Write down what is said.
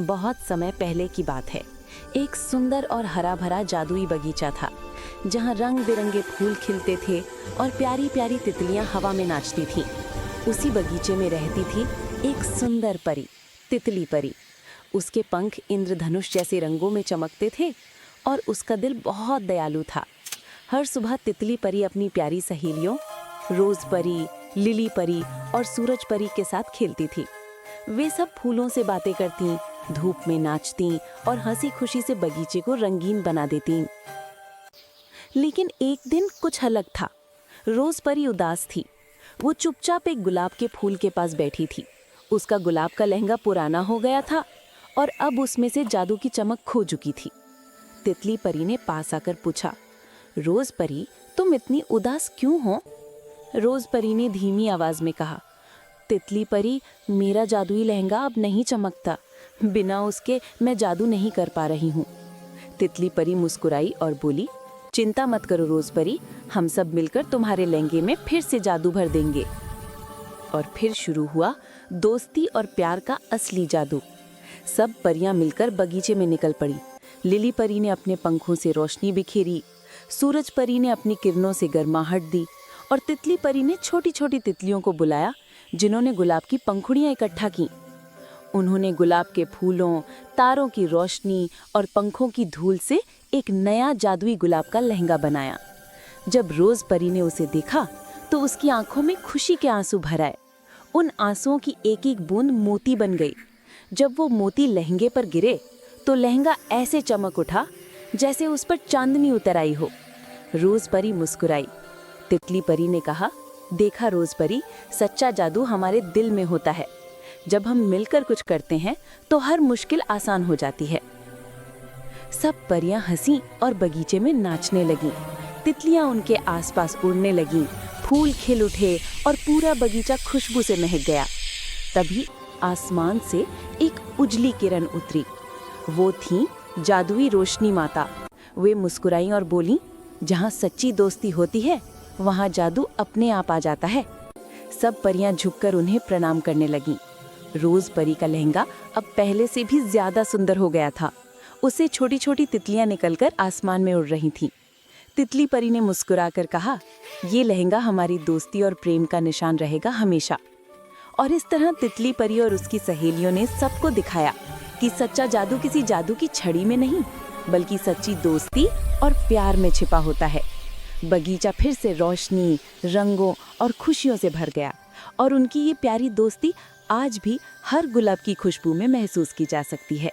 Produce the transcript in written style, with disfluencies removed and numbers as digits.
बहुत समय पहले की बात है। एक सुंदर और हरा भरा जादुई बगीचा था, जहाँ रंग बिरंगे फूल खिलते थे और प्यारी प्यारी तितलियां हवा में नाचती थीं। उसी बगीचे में रहती थी एक सुंदर परी, तितली परी। उसके पंख इंद्रधनुष जैसे रंगों में चमकते थे और उसका दिल बहुत दयालु था। हर सुबह तितली परी अपनी प्यारी सहेलियों रोज परी, लिली परी और सूरज परी के साथ खेलती थी। वे सब फूलों से बातें करती, धूप में नाचती और हंसी खुशी से बगीचे को रंगीन बना देती। लेकिन एक दिन कुछ अलग था। रोज परी उदास थी। वो चुपचाप एक गुलाब के फूल के पास बैठी थी। उसका गुलाब का लहंगा पुराना हो गया था और अब उसमें से जादू की चमक खो चुकी थी। तितली परी ने पास आकर पूछा, रोज परी, तुम इतनी उदास क्यों हो? रोज परी ने धीमी आवाज में कहा, तितली परी, मेरा जादुई लहंगा अब नहीं चमकता। बिना उसके मैं जादू नहीं कर पा रही हूँ। तितली परी मुस्कुराई और बोली, चिंता मत करो रोज परी, हम सब मिलकर तुम्हारे लहंगे में फिर से जादू भर देंगे। और फिर शुरू हुआ दोस्ती और प्यार का असली जादू। सब परियां मिलकर बगीचे में निकल पड़ी। लिली परी ने अपने पंखों से रोशनी बिखेरी, सूरज परी ने अपनी किरणों से गर्माहट दी और तितली परी ने छोटी छोटी तितलियों को बुलाया, जिन्होंने गुलाब की पंखुड़ियां इकट्ठा की। उन्होंने गुलाब के फूलों, तारों की रोशनी और पंखों की धूल से एक नया जादुई गुलाब का लहंगा बनाया। जब रोज परी ने उसे देखा तो उसकी आंखों में खुशी के आंसू भर आए। उन आंसुओं की एक एक बूंद मोती बन गई। जब वो मोती लहंगे पर गिरे तो लहंगा ऐसे चमक उठा जैसे उस पर चांदनी उतर आई हो। रोज परी मुस्कुराई। तितली परी ने कहा, देखा रोज परी, सच्चा जादू हमारे दिल में होता है। जब हम मिलकर कुछ करते हैं तो हर मुश्किल आसान हो जाती है। सब परियां हंसी और बगीचे में नाचने लगीं। तितलियां उनके आसपास उड़ने लगीं, फूल खिल उठे और पूरा बगीचा खुशबू से महक गया। तभी आसमान से एक उजली किरण उतरी। वो थी जादुई रोशनी माता। वे मुस्कुराईं और बोलीं, जहाँ सच्ची दोस्ती होती है वहाँ जादू अपने आप आ जाता है। सब परियां झुककर उन्हें प्रणाम करने लगीं। रोज परी का लहंगा अब पहले से भी ज्यादा सुंदर हो गया था। उससे छोटी छोटी तितलियां निकलकर आसमान में उड़ रही थीं। तितली परी ने मुस्कुराकर कहा, ये लहंगा हमारी दोस्ती और प्रेम का निशान रहेगा हमेशा। और इस तरह तितली परी और उसकी सहेलियों ने सबको दिखाया कि सच्चा जादू किसी जादू की छड़ी में नहीं, बल्कि सच्ची दोस्ती और प्यार में छिपा होता है। बगीचा फिर से रोशनी, रंगों और खुशियों से भर गया और उनकी ये प्यारी दोस्ती आज भी हर गुलाब की खुशबू में महसूस की जा सकती है।